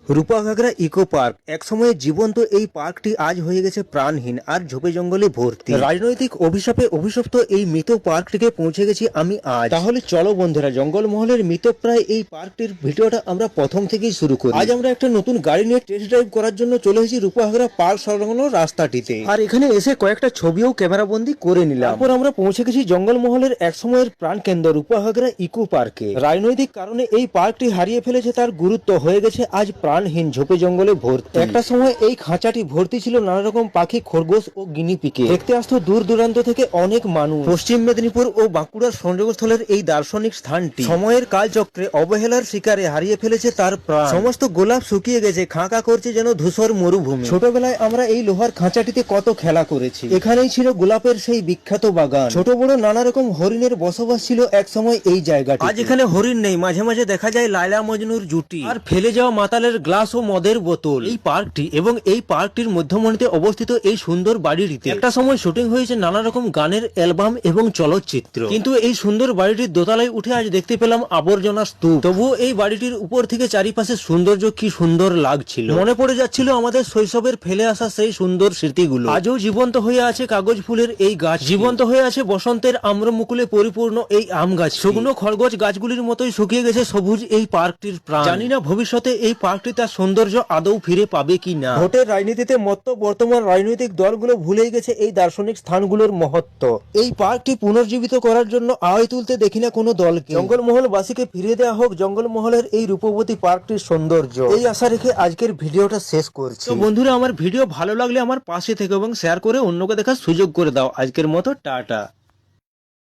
রূপাঘাগরা eco park একসময়ে জীবন্ত এই পার্কটি আজ হয়ে গেছে প্রাণহীন আর ঝোপে জঙ্গলে ভর্তি। রাজনৈতিক অভিশাপে অভিশপ্ত এই মৃত পার্কটিকে পৌঁছে গেছি আমি আজ। তাহলে চলো বন্ধুরা, জঙ্গলমহলের মৃতপ্রায় এই পার্কটির ভিডিওটা আমরা প্রথম থেকেই শুরু করি। আজ আমরা একটা নতুন গাড়ি নিয়ে টেস্ট ড্রাইভ করার জন্য চলে এসেছি রূপাঘাগরা পার্ক সংলগ্ন রাস্তাটিতে, আর এখানে এসে কয়েকটা ছবিও ক্যামেরাবন্দি করে নিলাম। তারপর আমরা পৌঁছে গেছি জঙ্গলমহলের একসময়ের প্রাণকেন্দ্র রূপাঘাগরা ইকো পার্কে। রাজনৈতিক কারণে এই পার্কটি হারিয়ে ফেলেছে তার গুরুত্ব, হয়ে গেছে আজ প্রাণহীন, ঝোপে জঙ্গলে ভর্তি। একটা সময় এই খাঁচাটি ভর্তি ছিল নানা রকম পাখি, খরগোশ ও গিনিপিকে। দেখতে আসতো দূর দূরান্ত থেকে অনেক মানুষ। পশ্চিম মেদিনীপুর ও বাঁকুড়ার সংযোগস্থলের এই দার্শনিক স্থানটি সময়ের কালচক্রে অবহেলার শিকারে হারিয়ে ফেলেছে তার প্রাণ। সমস্ত গোলাপ শুকিয়ে গেছে, খাঁকা করছে যেন ধূসর মরুভূমি। ছোটবেলায় আমরা এই লোহার খাঁচাটিতে কত খেলা করেছি। এখানেই ছিল গোলাপের সেই বিখ্যাত বাগান। ছোট বড় নানা রকম হরিণের বসবাস ছিল এক সময় এই জায়গাটি। আজ এখানে হরিণ নেই, মাঝে মাঝে দেখা যায় লায়লা মজনুর জুটি আর ফেলে যাওয়া মাতালের গ্লাস ও মদের বোতল। এই পার্কটি এবং এই পার্কটির মধ্যমণিতে অবস্থিত এই সুন্দর বাড়িটিতে একটা সময় শুটিং হয়েছে নানা রকম গানের অ্যালবাম এবং চলচ্চিত্র। কিন্তু এই সুন্দর বাড়িটির দোতলায় উঠে আজ দেখতে পেলাম আবর্জনা স্তূপ। তবুও এই বাড়িটির উপর থেকে চারিপাশে সৌন্দর্য কি সুন্দর লাগছিল। মনে পড়ে যাচ্ছিল আমাদের শৈশবের ফেলে আসা সেই সুন্দর স্মৃতিগুলো। আজও জীবন্ত হয়ে আছে কাগজ ফুলের এই গাছ, জীবন্ত হয়ে আছে বসন্তের আম্রমুকুলে পরিপূর্ণ এই আম গাছ। শুকনো খরগোশ গাছগুলির মতোই শুকিয়ে গেছে সবুজ এই পার্কটির প্রাণ। জানি না ভবিষ্যতে এই পার্কটি তার সৌন্দর্য আদৌ ফিরে পাবে কি না। ভোটের রাজনীতিতে মত্ত বর্তমান রাজনৈতিক দলগুলো ভুলেই গেছে এই দার্শনিক স্থানগুলোর মহত্ব। এই পার্কটি পুনর্জীবিত করার জন্য আওয়াজ তুলতে দেখি না কোনো দলকে। জঙ্গলমহলবাসীকে ফিরিয়ে দেওয়া হোক জঙ্গলমহলের এই রূপবতী পার্কটির সৌন্দর্য। এই আশা রেখে আজকের ভিডিওটা শেষ করছি। তো বন্ধুরা, আমার ভিডিও ভালো লাগলে আমার পাশে থেকে এবং শেয়ার করে অন্যকে দেখার সুযোগ করে দাও। আজকের মতো টাটা।